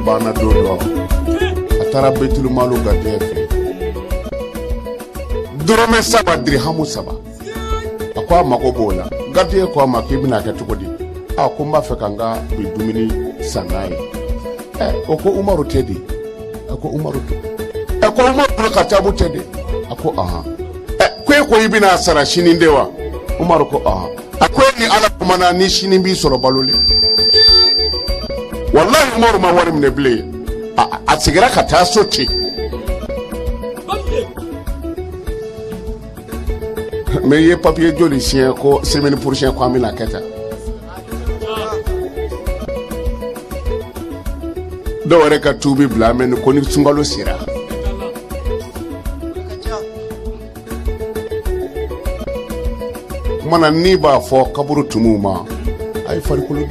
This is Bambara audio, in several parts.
bana dodo atara betul malu gardien fe dorome saba dirhamu saba akwa makobola gardien ko ma kibina ka tukodi akumba fe kanga bi dumini sanai oko umaru tedi ako umaru ko umaru ka tabu tedi ako aha ko ibina sara shini ndewa umaru ko aha ako ni ala kumana ni shini bi soro balole wallahi umaru ma wari mne ble atsigira ka taso ce me ye papier joli chien ko semaine prochaine ko amina keta do wore ka tubi bla men ko ni sungalo sira mana ni ba fo kaburu tumuma ay fari ko lu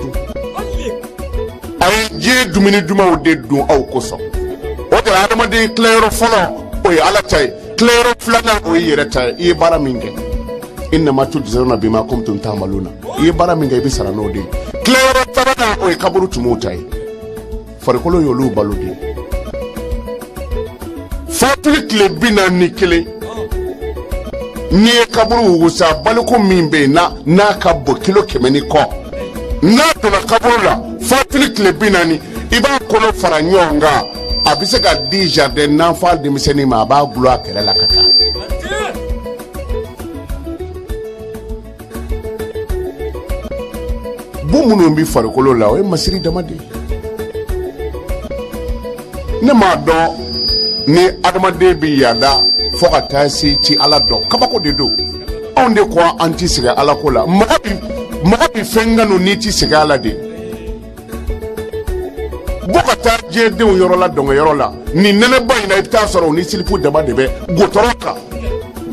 ay je dumini duma de dun aw koso o de adama de clairo folo o ya ala tay clairo flana o yere tay e bara minge inna ma tujzaruna bima kuntum ta'maluna e bara minge bi sara no de clairo tabana o kaburu tumutai fari ko yo lu baludi fatlik le bina nikele ni kaburu wusa baliko mimbe na kabbo kilo kemeni ko na to na kaburu la fatlik le binani iba kono fara nyonga abise ka di jardin n'enfant de miseni ma ba glo akere la kata bu munu bi fara kolo la o masiri damade ne ma do ni adamade bi yada foka tasi ci ala do kabako de do on de ko anti siga ala kola mabi fengano ni ti siga ala de bukata je de yoro la dongo yoro la ni nene boy na ita soro ni silipu daba de be gotoroka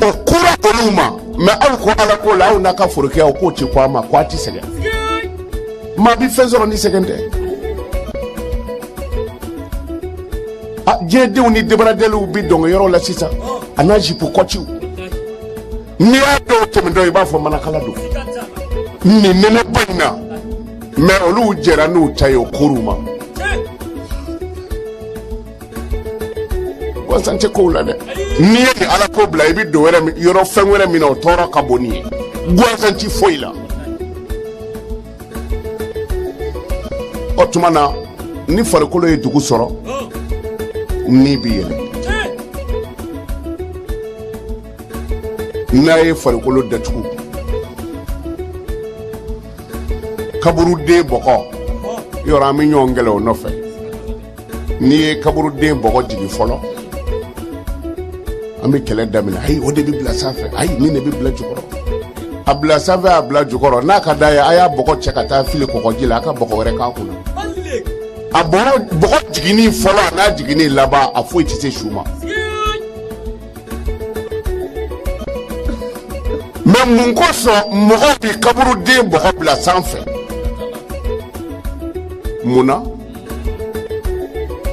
o kura oluma me al ko ala kola o naka furuke o ko ci kwa ma kwati siga mabi fenzoro ni segende je de ni debara delu bi dongo yoro la sisa anaji pour kochu ni ado temendo iba fo manakala do ni nene boyna me olu jera no tayo kuruma wasante ko la de ni ala ko bla ibi do wera mi yoro fenwere mi no tora kaboni gwasanti foila otumana ni farikolo e dugu soro ni biyele naye farikolo datugu kaburu de boko yora mi nyongele o nofe ni kaburu de boko jigi folo ami kele damina hay o de bi bla safe ay ni ne bi bla jukoro abla safe abla jukoro na ka daya aya boko chekata fili ko jila ka boko were ka kuna aboro boko jigini folo na jigini laba afo itise shuma mun ko so mo bi kaburu de boko bla sanfe muna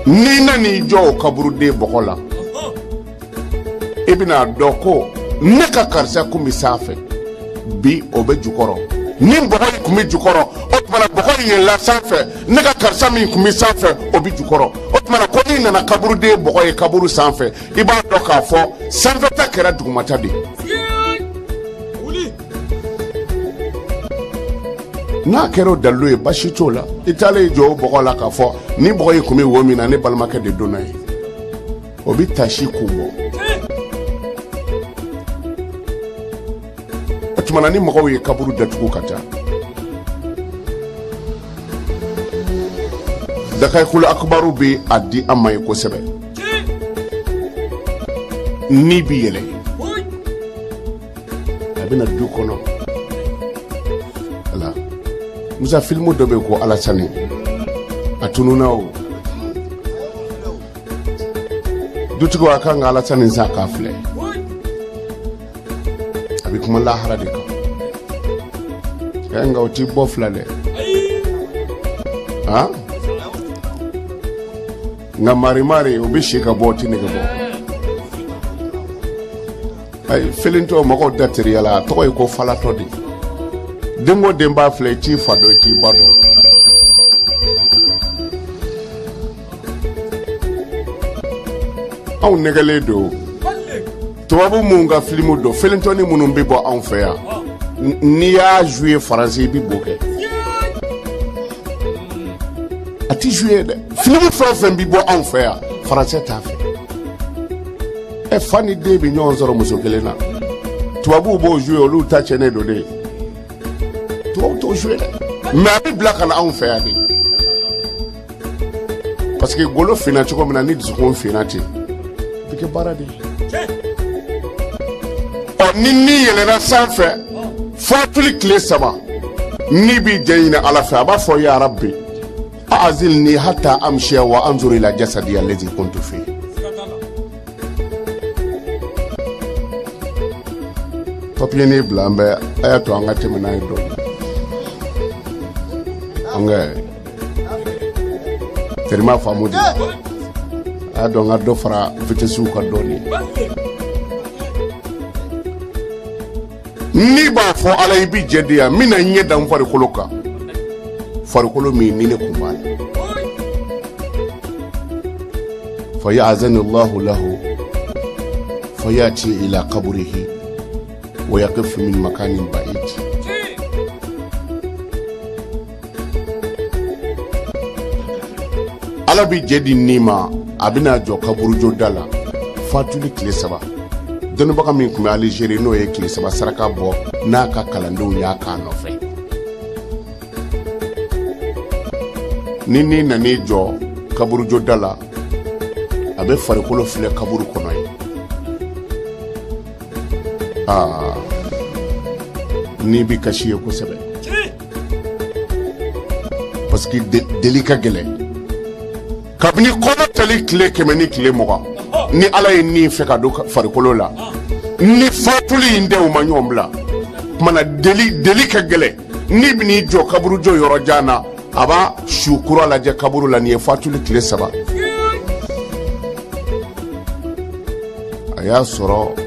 ni na ni jo kaburu de boko la ibina doko ne ka karsa kumi safe bi obe jukoro ni boko kumi jukoro otmana boko yin la sanfe ne ka karsa mi kumi sanfe obi jukoro otmana ko ni na kaburu de boko e kaburu sanfe iba doka fo sanfe ta kera dugumata de na kero dalu e bashito la itale jo bokola ka fo ni bokoy kumi womi na ne balmaka de donay obi tashi kubo atmana ni mako ye kaburu datuko kata dakay khul akbaru bi addi amay ko sebe ni biyele abina du kono ala musa filmu dobe ko alasani atununa o dutugo akanga alasani za kafle abi kuma la harade ka nga oti boflale ha nga mari obishi ka boti ne gabo ay felinto mako datri ala to ko fala to di dengo demba fle ti fado ti bado anw negelen don tubabu mun ka filimu don felentɔni minnu bɛ bɔ anw fɛ yan n'i y'a joué faransi i bɛ bo kɛ a ti joué dɛ filimu fɛn o fɛn bɛ bɔ anw fɛ yan faransɛ t'a fɛ fa ni den bɛ ɲɔgɔn sɔrɔ muso kelen na tubabuw b'o joué olu ta tiɲɛnen don de tubabu t'o joué dɛ mais a bɛ bila ka na anw fɛ yan de parce que golo finna cogo min na ni dusukun finna ten bɛ kɛ baara de ni yɛlɛnna sanfɛ fatuli tile 3 ni bi jɛ ɲini ala fɛ a b'a fɔ ya rabbi a'zilni hatta amshiya wa anzur ila jasadi allazi kuntu fi papier ni bila an bɛ a y'a to an ka tɛmɛ n'a ye dɔɔni an ka terima faamu de a y'a dɔn n ka dɔ fara vitesse ka dɔɔni ni b'a fɔ ala i bi jɛ de yan n bɛna ɲɛ da n farikolo kan farikolo min ni ne kun b'a la fa ya'zanu Allahu lahu fa yati ila qabrihi wa yaqifu min makanin ba'id ala bi jɛ di ni ma a bɛna jɔ kaburujo da la fatuli tile 3 dɔnnibaga min tun bɛ Aligérie n'o ye tile 3 saraka bɔ n'a ka kalandenw y'a k'a nɔfɛ ni nan'i jɔ kaburujo da la a bɛ farikolo filɛ kaburu kɔnɔ ye ni bi kasi ye kosɛbɛ parce que deli ka gɛlɛn kabini kɔnɔ tali tile 100 ni tile 20 ni ala ye nin fɛ ka don farikolo la ni fatuli in denw ma ɲɔgɔn bila kumana deli ka gɛlɛn ni bɛn'i jɔ kaburujo yɔrɔ jan na a b'a su kura lajɛ kaburu la nin ye fatuli tile 3 a y'a sɔrɔ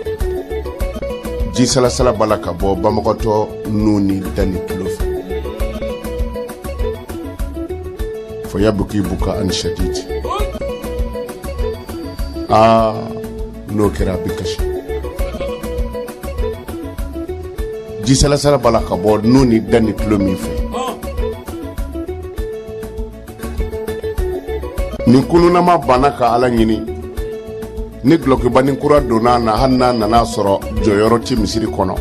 ji salasala b'a la ka bɔ bamakɔtɔ nu ni da ni tulo fɛ fo yabuki buka ani shadid n'o kɛra a bɛ kasi ji salasala b'a la ka bɔ nu ni da ni tulo min fɛ nin kununama banna ka ala ɲini ni gulɔkibani kura donna na hali n'a nana sɔrɔ jɔyɔrɔ ti misiri kɔnɔ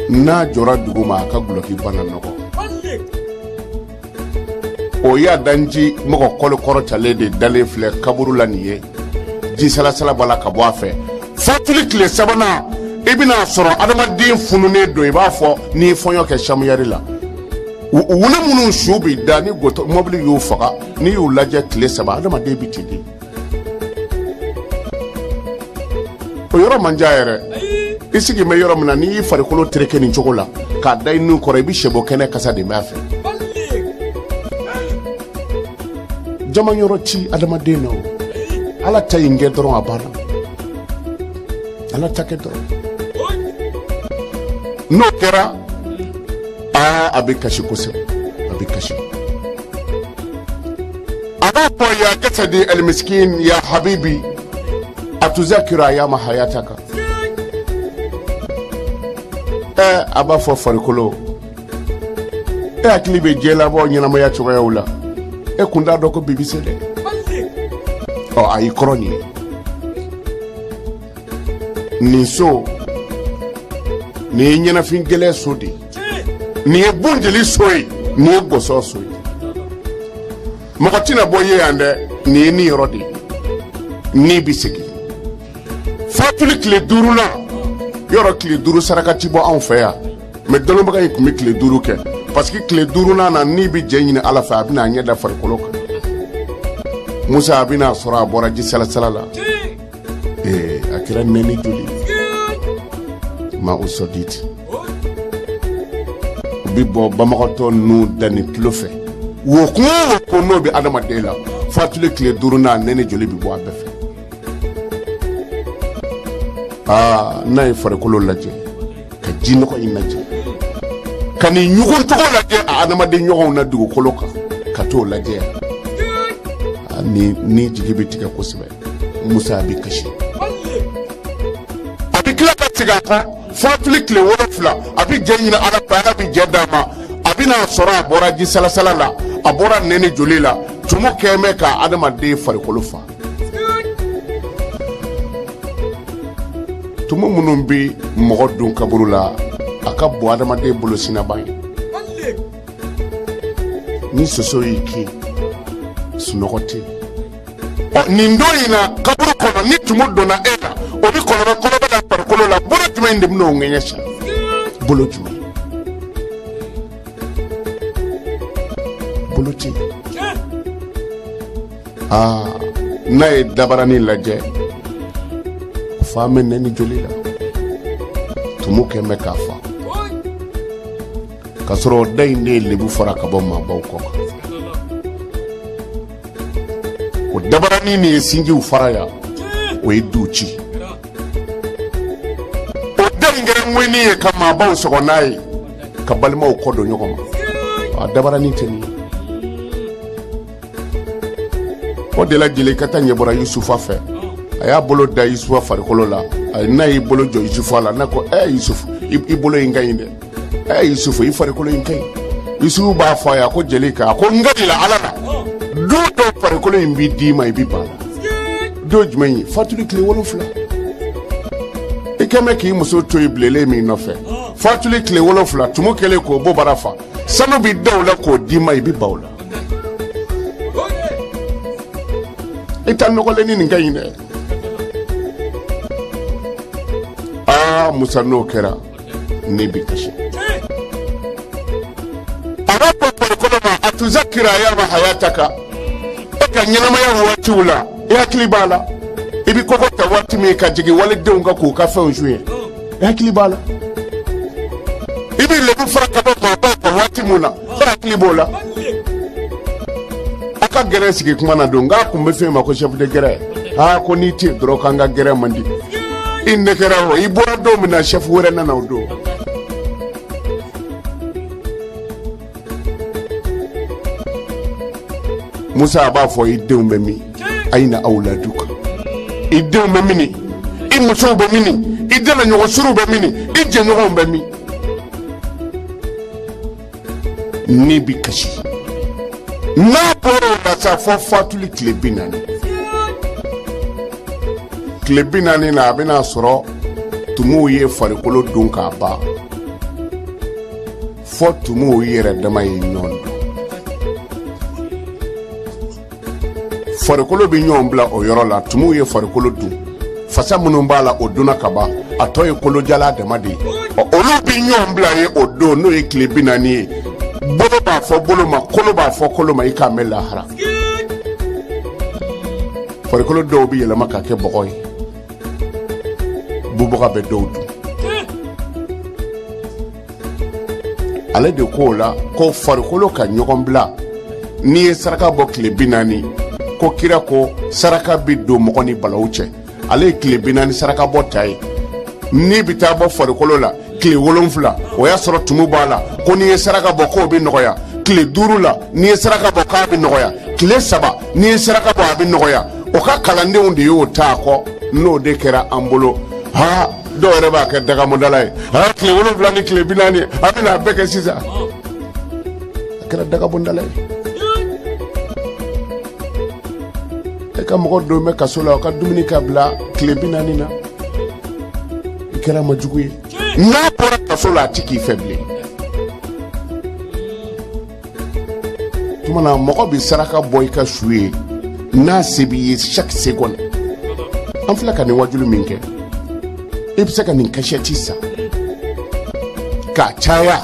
n'a jɔra dugu ma a ka gulɔki bana nɔgɔ o y'a danji mɔgɔ kɔli kɔrɔtalen de dalen filɛ kaburu la nin ye ji salasala b'a la ka bɔ a fɛ fatuli tile 3nan i bɛna sɔrɔ adamaden fununen don i b'a fɔ n'i fɔɲɔ kɛ samuyɛri la wuli minnu su bɛ da ni mɔbili y'u faga n'i y'u lajɛ tile 3 adamaden bɛ ten de o yɔrɔ man ca yɛrɛ i sigi bɛ yɔrɔ min na n'i y'i farikolo tereke nin cogo la k'a da i nun kɔrɔ i bɛ sɛbɔ kɛnɛ kasa de b'a fɛ jama yɔrɔ ci adamaden na o ala ta yin kɛ dɔrɔn a banna ala ta kɛ dɔrɔn n'o kɛra a bɛ kasi kosɛbɛ a bɛ kasi a b'a fɔ ya jasadi almiskin ya habibi atuzakira ayama hayataka a b'a fɔ farikolo hakili bɛ jɛ labɔ ɲɛnamaya cogoyaw la kun t'a dɔn ko bibi se dɛ a y'i kɔrɔ nin ye nin so nin ye ɲɛnafin gɛlɛn so de nin ye bonjeli so ye nin ye gɔsɔ so ye mɔgɔ tɛna bɔ ye yan dɛ nin ye nin yɔrɔ de ye ni bɛ segin fatuli tile 5 na yɔrɔ tile 5 saraka ti bɔ anw fɛ yan mais dɔnnibaga in tun bɛ tile 5 kɛ parce que tile 5nan na ni bɛ jɛ ɲini ala fɛ a bɛna a ɲɛ da farikolo kan musa a bɛna sɔrɔ a bɔra ji salasala la a kɛra nɛni joli ma o sɔditi u bɛ bɔ bamakɔtɔ nu da ni tulo fɛ wo kun o ko n'o bɛ adamaden la fatuli tile 5nan nɛni joli bɛ bɔ a bɛɛ fɛ n'a ye farikolo lajɛ ka ji nɔgɔ in lajɛ ka nin ɲugun tɔgɔ lajɛ a adamaden ɲɔgɔnw na dugukolo kan ka t'o lajɛ ni jigi bɛ tigɛ kosɛbɛ Musa bi kasi abi kila ka tigaka fatuli kile wolofla abi janyina ala pa bi jedama abi na sora bora ji salasala la abora nene jolila tumo keme ka adama de farikolo fa tumo munun bi mogo dun kaburu la aka bo adama de bolo sinaban ni soso yiki sunogote nindo ina kaburu kono ni tumo dona ena obi kono bala farikolo la bolo tumo ndem no ngeyesha bolo tumo boloti na ye dabarani lajɛ fa mɛ nɛni joli la tumu kɛmɛ k'a fa k'a sɔrɔ da in de ye lebu fara ka bɔ maabaw kɔ kan o dabarani nin ye sinjiw fara ya o ye du ci o da in kɛra ŋɛni ye ka maabaw sɔgɔ n'a ye ka balimaw kɔ don ɲɔgɔn ma a dabarani tɛ nin ye o de la jeli ka taa ɲɛbɔra Yusufa fɛ a y'a bolo da Yusufa farikolo la n'a y'i bolo jɔ Yusufa la n'a ko Yusufu i bolo in ka ɲi dɛ Yusufu i farikolo in ka ɲi Yusufu b'a fɔ a ye a ko jeli ka a ko n ka di la ala la don dɔ farikolo in b'i d'i ma i b'i ban la don jumɛn ye fatuli tile 7 i kɛ mɛ k'i muso to i bilelen min nɔfɛ fatuli tile 7 tumu kɛlen k'o bɔ bara fa sanu b'i da o la k'o d'i ma i b'i ban o la ita nɔgɔlenni nin ka ɲi dɛ Musa n'o kɛra ne bi kasi a b'a fɔ farikolo ma a tuzakira yama hayataka e ka ɲɛnamaya waatiw la i hakili b'a la i bi kɔkɔ ta waati min ka jigin walidenw ka k'u ka fɛnw suɲɛ i hakili b'a la i bi lebu fara ka bɔ maabaw ka waati mun na i hakili b'o la a ka gɛrɛ sigi kuma na don nka kun bɛ fɛn ma ko chef de gɛrɛ ko n'i tɛ dɔrɔn k'an ka gɛrɛ man di i ne kɛra o i bɔra don min na chef wɛrɛ nana o don Musa a b'a fɔ i denw bɛ min ayina awladuka i denw bɛ mini i musow bɛ mini i dɛnaɲɔgɔn suruw bɛ mini i jɛɲɔgɔnw bɛ min ne bi kasi n'a bɔra o la sa fɔ fatuli tile 40 tile 40 na a bɛna sɔrɔ tumuw ye farikolo don k'a ban fɔ tumuw yɛrɛ dama ye ɲɔgɔn don farikolo bɛ ɲɔgɔn bila o yɔrɔ la tumuw ye farikolo dun fasa minnu b'a la o donna ka ban a tɔ ye kolojala dama de ye olu bɛ ɲɔgɔn bila ye o don n'o ye tile 40 ye bolo b'a fɔ bolo ma kolo b'a fɔ kolo ma i k'a mɛn lahara farikolo dɔw bɛ yɛlɛma ka kɛ bɔgɔ ye bubaga bɛ dɔw dun ale de ko la ko farikolo ka ɲɔgɔn bila n'i ye saraka bɔ tile 40 ko kira ko saraka bɛ don mɔgɔ ni balawu cɛ ale ye tile 40 saraka bɔ ta ye n'i bɛ taa bɔ farikolo la tile 7 o y'a sɔrɔ tumu b'a la ko n'i ye saraka bɔ k'o bɛ nɔgɔya tile 5 la n'i ye saraka bɔ k'a bɛ nɔgɔya tile 3 n'i ye saraka bɔ a bɛ nɔgɔya o ka kalandenw de y'o ta kɔ n'o de kɛra an bolo dɔw yɛrɛ b'a kɛ dagamodala ye tile 7 ni tile 40 a bɛna a bɛɛ kɛ sisan a kɛra dagamodala ye e ka mɔgɔ dɔw bɛ kaso la o ka dumuni ka bila tile 40 na i kɛra majugu ye n'a bɔra kaso la a tɛ k'i fɛ bilen tuma na mɔgɔ bɛ saraka bɔ i ka su ye n'a se b'i ye chaque seconde an filɛ ka nin wajulu min kɛ i bɛ se ka nin kasɛti san k'a caya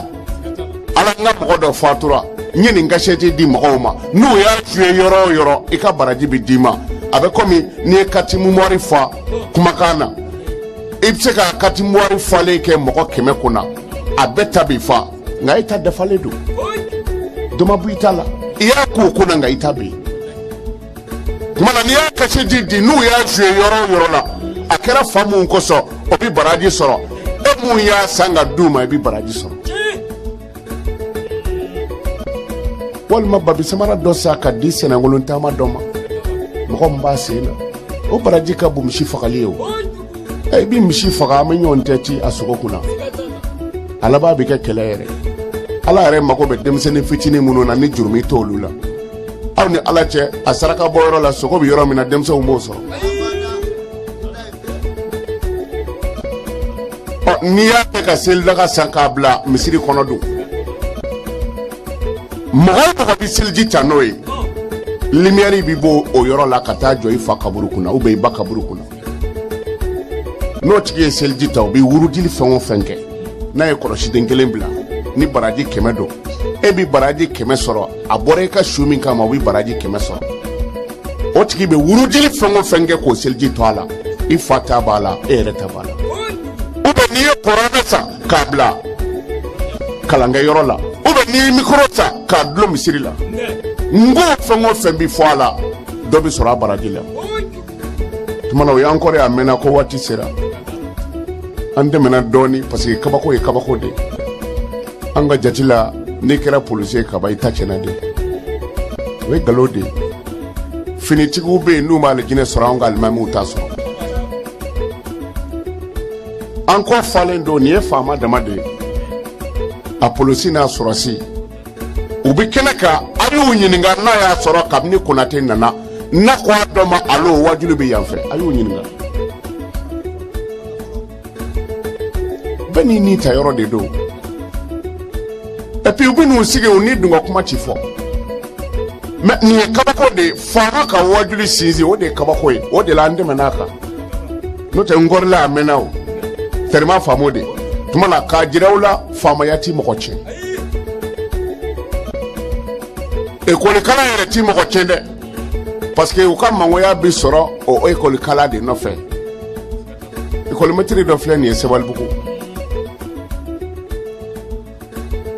ala n ka mɔgɔ dɔ fatura n ye nin kasɛti di mɔgɔw ma n'u y'a fiyɛ yɔrɔ o yɔrɔ i ka baraji bɛ d'i ma a bɛ komi n'i ye kati mumɔri fa kumakan na i bɛ se ka kati mumɔri falen kɛ mɔgɔ 100 kunna a bɛɛ ta bɛ fa nka i ta dafalen don dɔ ma bɔ i ta la i y'a k'o kunna nka i ta bɛ yen tuma na n'i y'a kasɛti di n'u y'a fiyɛ yɔrɔ o yɔrɔ la a kɛra fa mun kosɔn o bɛ baraji sɔrɔ e mun y'a san ka d'u ma i bɛ baraji sɔrɔ walima babi samara dɔ sa ka di sɛnɛkolon taama dɔ ma mɔgɔ min b'a sen na o baraji ka bon misi fagali o e bi misi faga ma ɲɔgɔn tɛ ci a sogo kunna ala b'a bɛ kɛ kɛlɛ yɛrɛ ala yɛrɛ mago bɛ denmisɛnnin fitinin minnu na ni jurumi t'olu la aw ni ala cɛ a saraka bɔ yɔrɔ la sogo bɛ yɔrɔ min na denmisɛnw b'o sɔrɔ n'i y'a kɛ ka selidaga san k'a bila misiri kɔnɔ dun mɔgɔ o mɔgɔ bɛ seliji ta n'o ye lumière bi bɔ o yɔrɔ la ka taa jɔ i fa kaburu kunna ou bien i ba kaburu kunna n'o tigi ye seliji ta o bɛ wurudili fɛn o fɛn kɛ n'a ye kɔlɔsiden kelen bila ni baraji 100 don e bi baraji 100 sɔrɔ a bɔra i ka su min kama o bi baraji 100 sɔrɔ o tigi bɛ wurudili fɛn o fɛn kɛ k'o seliji to a la i fa ta b'a la e yɛrɛ ta b'a la ou bien n'i ye kuranɛ san k'a bila kalankɛyɔrɔ la ou bien n'i ye micro ta k'a dulon misiri la n ko fɛn o fɛn bi fɔ a la dɔ bi sɔrɔ a baraji la tuma na o y'an kɔrɔ y'a mɛnna ko waati sera an tɛmɛna dɔɔni parce que kabako ye kabako de an ka jati la n'i kɛra policier kaba i ta tiɲɛna de o ye nkalon de finitigiw bɛ yen n'u ma alijinɛ sɔrɔ an ka alimamiw t'a sɔrɔ an kɔ falen don nin ye faama dama de ye a polisi n'a sɔrɔsi u bɛ kɛnɛ kan a y'u ɲininka n'a y'a sɔrɔ kabini konate nana n'a ko a dɔ ma alo wajulu bɛ yan fɛ a y'u ɲininka bɛɛ n'i ni ta yɔrɔ de don et puis u bɛ n'u sigi u ni dun ka kuma ci fɔ mais nin ye kabako de faama ka wajulu sinsin o de ye kabako ye o de la an tɛmɛn'a kan n'o tɛ n kɔrɔla a mɛnna o tɛrɛma faamu de tuma na k'a jira u la faamaya ti mɔgɔ tiɲɛ école-kalan yɛrɛ ti mɔgɔ tiɲɛ dɛ parce que u ka mangoya bi sɔrɔ o école-kalan de nɔfɛ école-maître dɔ filɛ nin ye Sabalibugu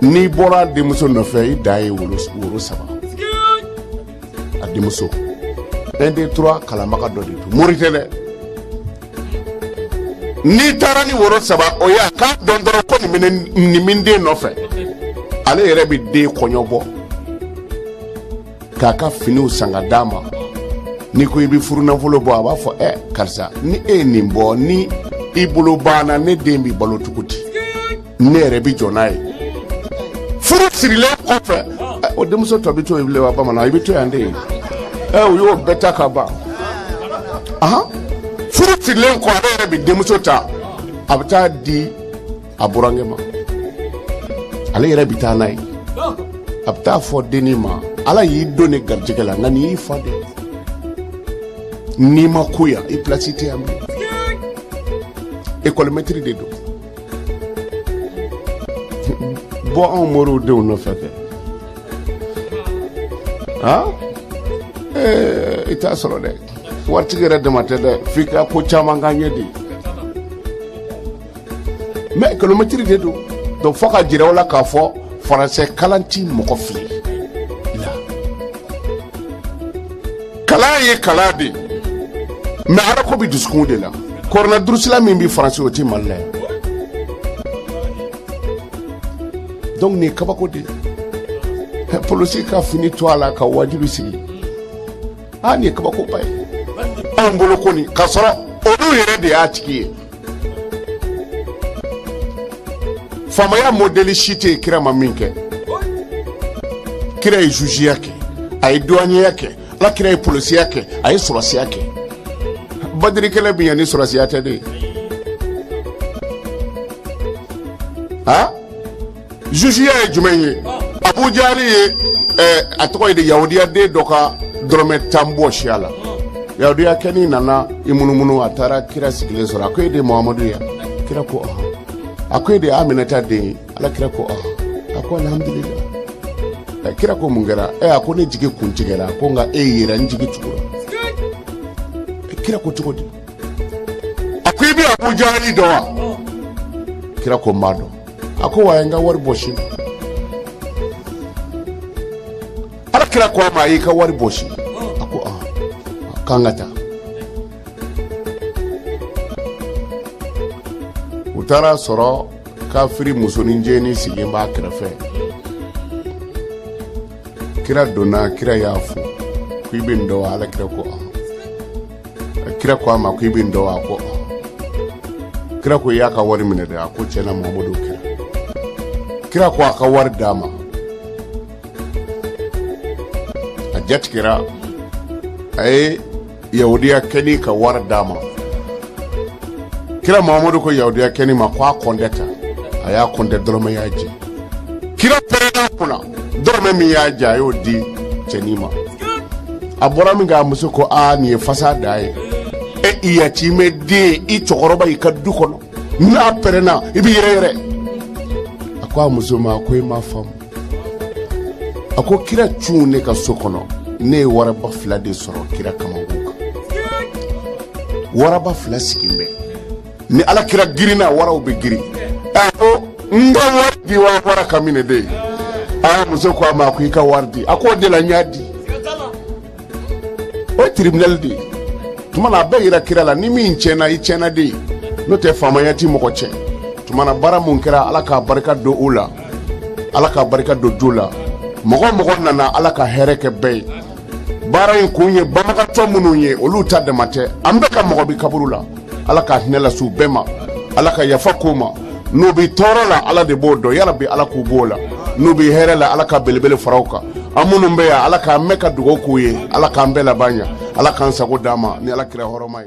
n'i bɔra denmuso nɔfɛ i da ye woro 3 a denmuso 1 2 3 kalanbaga dɔ de don mori tɛ dɛ n'i taara ni woro 3 o ye a k'a dɔn dɔrɔn ko nin min den nɔfɛ ale yɛrɛ bɛ den kɔɲɔ bɔ k'a ka finiw san ka d'a ma n'i ko i bɛ furunafolo bɔ a b'a fɔ karisa ni e ye nin bɔ ni i bolo banna ne den bɛ balo cogo di ne yɛrɛ bɛ jɔ n'a ye furu sirilen kɔfɛ o denmuso tɔ bɛ to yen bilen wa bamanan i bɛ to yan de ye u y'o bɛɛ ta ka ban furu sirilen kɔ ale yɛrɛ bɛ denmuso ta a bɛ taa di a burankɛ ma ale yɛrɛ bɛ taa n'a ye a bɛ taa fɔ dennin ma ala y'i don ne garijɛgɛ la nka nin y'i fa de n'i ma ko yan i pilasi tɛ yan bilen école-maître de don bɔ anw moriw denw nɔfɛ kɛ i t'a sɔrɔ dɛ waritigi yɛrɛ dama tɛ dɛ f'i ka ko caman k'an ye de mais école-maître de don donc fo ka jira u la k'a fɔ français kalan ti mɔgɔ fili kalan ye kalan de mais ala ko bɛ dusukun de la kɔrɔna durusila min bɛ faransi o ti mali la yan donc nin ye kabako de ye polisi ka fini to a la ka wajibi sigi nin ye kabako ba ye anw bolo kɔni k'a sɔrɔ olu yɛrɛ de y'a tigi ye faamaya modèle si tɛ yen kira ma min kɛ kira ye juziya kɛ a ye douaniya kɛ ala kira ye polisiya kɛ a ye sɔrɔsiya kɛ badirikɛlɛ bɛ yan ni sɔrɔsiya tɛ de juziya ye jumɛn ye abujari ye a tɔgɔ ye de yahudiya den dɔ ka dɔrɔmɛ 10 bɔ siya la yahudiya kɛni nana i munumunu a taara kira sigilen sɔrɔ a ko e de Muhamadu ye kira ko a ko e de Aminata den ye ala kira ko a ko alhamdulillah kira ko mun kɛra a ko ne jigi kun tigɛra ko nka e yɛrɛ n jigi tugura kira ko cogo di a ko i bɛ abujari dɔn wa kira ko n b'a dɔn a ko wa n ka wari bɔ sini ala kira ko a ma a y'i ka wari bɔ sini a ko k'an ka taa u taara sɔrɔ kafiri musonin jɛni sigilen b'a kɛrɛfɛ kira donna kira y'a fo ko i bɛ nin dɔn wa ala kira ko kira ko ama ko ibi ndo ako kira ko ya ka wari mine da ko cena Muhammadu kira ko aka war dama a jet kira ay yahudiya keni ka war dama kira Muhammadu ko yahudiya keni ma ko kondeta aya konde dorome yaji kira perena kuna dorome mi yaji ayo di cenima abora mi ga muso ko ni fasa dai iya chime de I chokoroba ikadu kono na perena ibi yere akwa muso ma ko ma fam ako kira chune ka sokono ne wara ba fla de soro kira kama wuka wara ba fla sikimbe ni ala kira girina wara obe giri ako ndo wardi wa wara kamine de muso ko ma ko ka wardi ako de la nyadi o tribunal de tumana be ira kira la ni min chena I chena de no te famaya ti moko che tumana bara mun kira ala ka barka do ula ala ka barka do dula mogo nana ala ka hereke be bara in kunye bamaka to mununye olu ta de mate ambe ka mogo bi kaburula ala ka hinela su bema ala ka yafa kuma no bi torola ala de bodo ya rabbi ala ku bola no bi herela ala ka belebele farauka amunu mbe ya ala ka meka dugo kuye ala ka mbela banya ala kan sago dama ni ala kira horoma